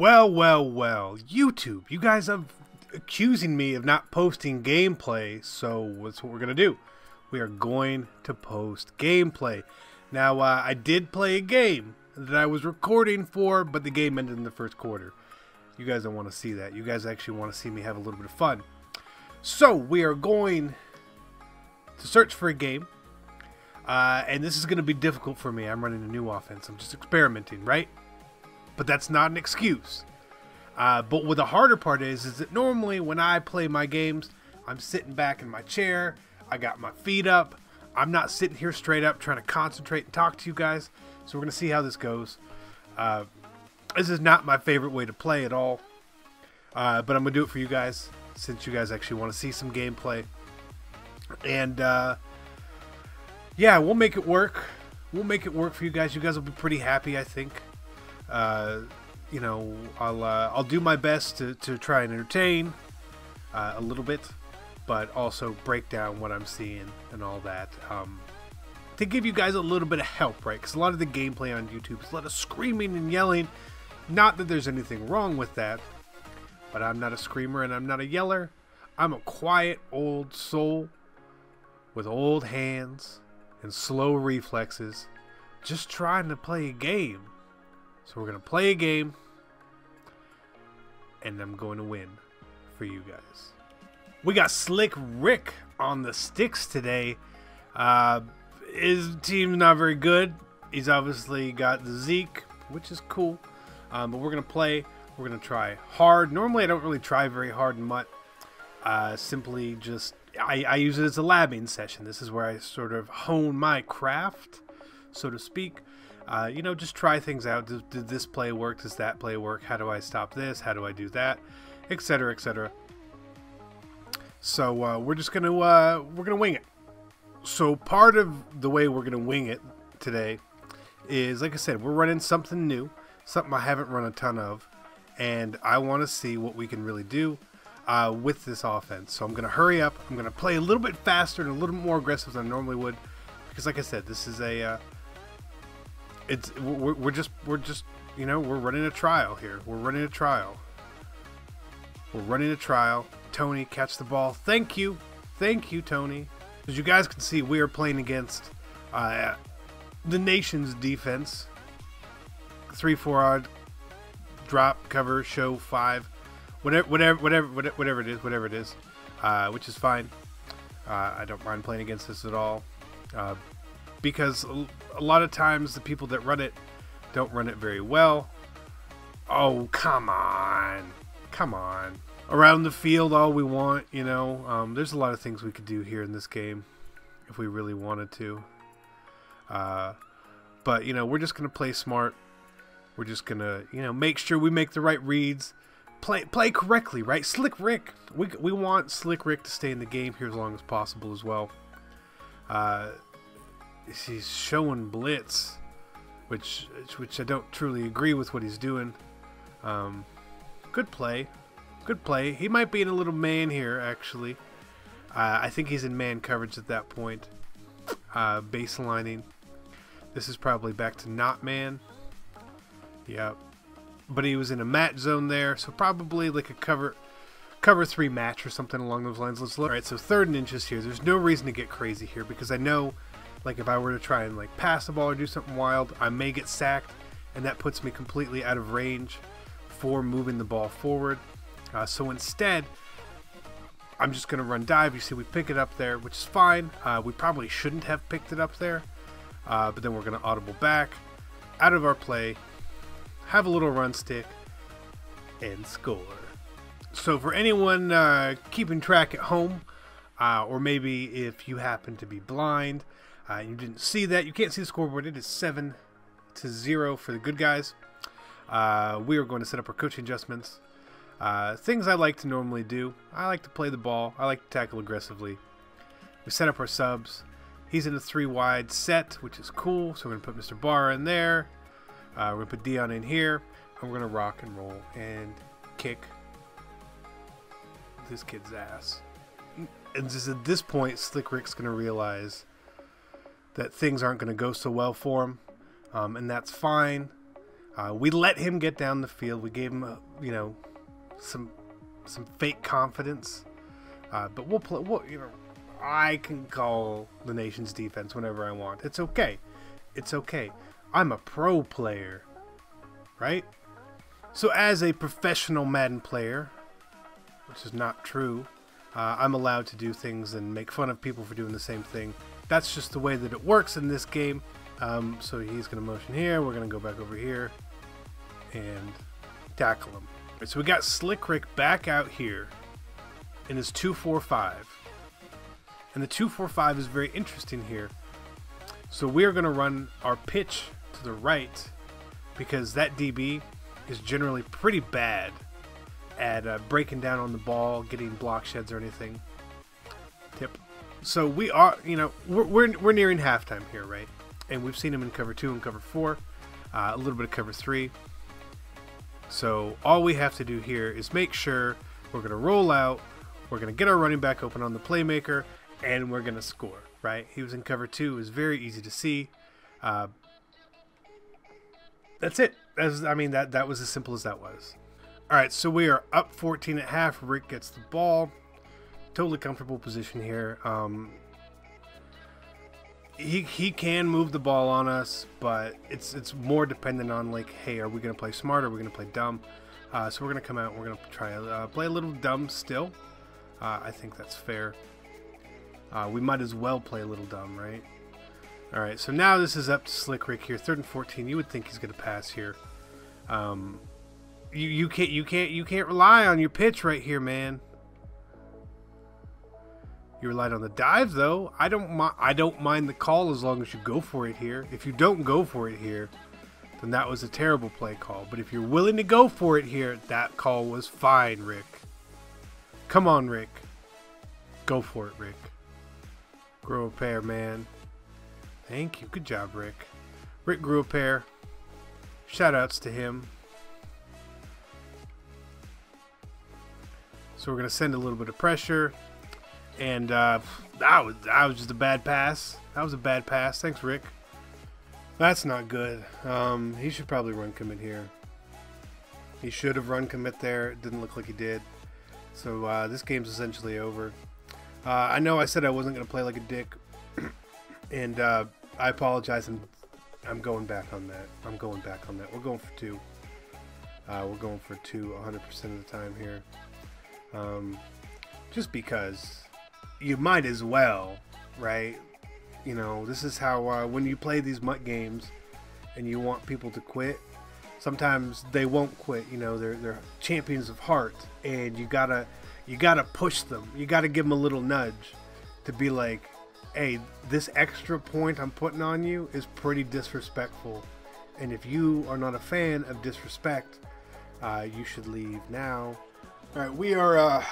Well, YouTube, you guys are accusing me of not posting gameplay, so what's what we're going to do? We are going to post gameplay. Now, I did play a game that I was recording for, but the game ended in the first quarter. You guys don't want to see that. You guys actually want to see me have a little bit of fun. So, we are going to search for a game, and this is going to be difficult for me. I'm running a new offense. I'm just experimenting, right? But that's not an excuse. But what the harder part is that normally when I play my games, I'm sitting back in my chair, I got my feet up, I'm not sitting here straight up trying to concentrate and talk to you guys. So we're going to see how this goes. This is not my favorite way to play at all, but I'm going to do it for you guys, since you guys actually want to see some gameplay. And yeah, we'll make it work. We'll make it work for you guys. You guys will be pretty happy, I think. You know, I'll do my best to try and entertain a little bit, but also break down what I'm seeing and all that, to give you guys a little bit of help, right? Because a lot of the gameplay on YouTube is a lot of screaming and yelling. Not that there's anything wrong with that, but I'm not a screamer and I'm not a yeller. I'm a quiet old soul with old hands and slow reflexes, just trying to play a game. So we're going to play a game, and I'm going to win for you guys. We got Slick Rick on the sticks today. His team's not very good. He's obviously got the Zeke, which is cool. But we're going to play. We're going to try hard. Normally, I don't really try very hard in MUT. Simply just, I use it as a labbing session. This is where I sort of hone my craft, so to speak. You know, just try things out. Did this play work? Does that play work? How do I stop this? How do I do that? Etc. etc. So we're just gonna wing it. So part of the way we're gonna wing it today is, like I said, we're running something new, something I haven't run a ton of, and I want to see what we can really do with this offense. So I'm gonna hurry up. I'm gonna play a little bit faster and a little bit more aggressive than I normally would, because, like I said, this is a we're just you know, we're running a trial here. We're running a trial. Tony, catch the ball. Thank you, Tony. As you guys can see, we are playing against the nation's defense. 3-4 odd, drop, cover, show, 5, whatever it is, which is fine. I don't mind playing against this at all. Because a lot of times the people that run it don't run it very well. Oh, come on. Around the field all we want, you know. There's a lot of things we could do here in this game if we really wanted to. But, you know, we're just going to play smart. We're just going to, you know, make sure we make the right reads. Play correctly, right? Slick Rick. We want Slick Rick to stay in the game here as long as possible as well. He's showing blitz, which I don't truly agree with what he's doing. Good play. He might be in a little man here, actually. I think he's in man coverage at that point. Baselining. This is probably back to not man. Yep. But he was in a match zone there, so probably like a cover 3 match or something along those lines. Let's look. All right, so 3rd and inches here. There's no reason to get crazy here, because I know, like, if I were to try and like pass the ball or do something wild, I may get sacked, and that puts me completely out of range for moving the ball forward. So instead, I'm just going to run dive. You see we pick it up there, which is fine. We probably shouldn't have picked it up there, but then we're going to audible back out of our play, have a little run stick, and score. So for anyone keeping track at home, or maybe if you happen to be blind, you didn't see that, you can't see the scoreboard, it is 7-0 for the good guys. We are going to set up our coaching adjustments. Things I like to normally do. I like to play the ball. I like to tackle aggressively. We set up our subs. He's in a 3 wide set, which is cool. So we're going to put Mr. Barr in there. We're going to put Dion in here. And we're going to rock and roll and kick this kid's ass. And just at this point, Slick Rick's going to realize that things aren't going to go so well for him. And that's fine. We let him get down the field. We gave him, you know, some fake confidence. But we'll play. You know, I can call the nation's defense whenever I want. It's okay. It's okay. I'm a pro player, right? So as a professional Madden player, which is not true, I'm allowed to do things and make fun of people for doing the same thing. That's just the way that it works in this game. So he's going to motion here. We're going to go back over here and tackle him. Right, so we got Slick Rick back out here in his 2-4-5. And the 2-4-5 is very interesting here. So we're going to run our pitch to the right because that DB is generally pretty bad at breaking down on the ball, getting block sheds or anything. Tip. So we are, you know, we're nearing halftime here, right? And we've seen him in cover 2 and cover 4, a little bit of cover 3. So all we have to do here is make sure we're going to roll out, we're going to get our running back open on the playmaker, and we're going to score, right? He was in cover 2. It was very easy to see. That's it. I mean, that was as simple as that was. All right, so we are up 14.5. Rick gets the ball. Totally comfortable position here. He can move the ball on us, but it's more dependent on, like, hey, are we going to play smart or are we going to play dumb? So we're going to come out and we're going to try play a little dumb still. I think that's fair. We might as well play a little dumb, right? All right, so now this is up to Slick Rick here. 3rd and 14. You would think he's going to pass here. You can't rely on your pitch right here, man. You relied on the dive, though. I don't mind the call as long as you go for it here. If you don't go for it here, then that was a terrible play call. But if you're willing to go for it here, that call was fine, Rick. Come on, Rick. Go for it, Rick. Grow a pair, man. Thank you. Good job, Rick. Rick grew a pair. Shoutouts to him. So we're going to send a little bit of pressure. And that was just a bad pass. That was a bad pass. Thanks, Rick. That's not good. He should probably run commit here. He should have run commit there. It didn't look like he did. So this game's essentially over. I know I said I wasn't going to play like a dick. And I apologize. I'm going back on that. I'm going back on that. We're going for 2. We're going for 2 100% of the time here. Just because you might as well, right? You know, this is how when you play these MUT games and you want people to quit, sometimes they won't quit. You know, they're champions of heart, and you gotta push them. You gotta give them a little nudge to be like, hey, this extra point I'm putting on you is pretty disrespectful, and if you are not a fan of disrespect, you should leave now. All right, we are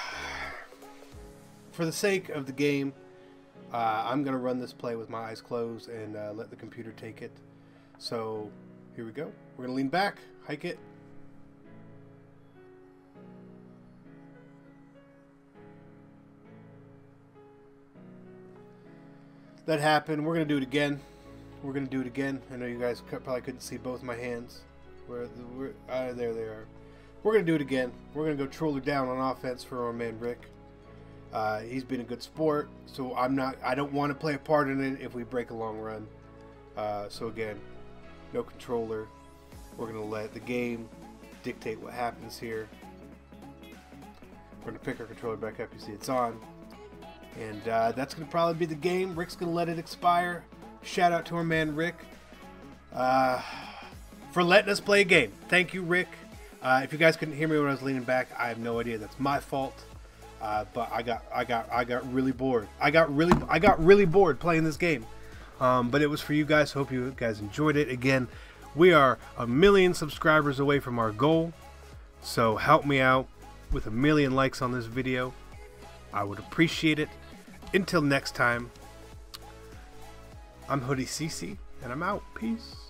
for the sake of the game, I'm gonna run this play with my eyes closed and let the computer take it. So here we go. We're gonna lean back, hike it. That happened. We're gonna do it again. We're gonna do it again. I know you guys probably couldn't see both my hands. There they are. We're gonna do it again. We're gonna go troller down on offense for our man Rick. He's been a good sport, so I don't want to play a part in it if we break a long run. So again, no controller. We're gonna let the game dictate what happens here. We're gonna pick our controller back up. You see it's on, and that's gonna probably be the game. Rick's gonna let it expire. Shout out to our man Rick for letting us play a game. Thank you, Rick. If you guys couldn't hear me when I was leaning back, I have no idea. That's my fault. But I got really bored. I got really bored playing this game. But it was for you guys. Hope you guys enjoyed it. Again, we are 1 million subscribers away from our goal. So help me out with 1 million likes on this video. I would appreciate it. Until next time, I'm TheActualCC, and I'm out. Peace.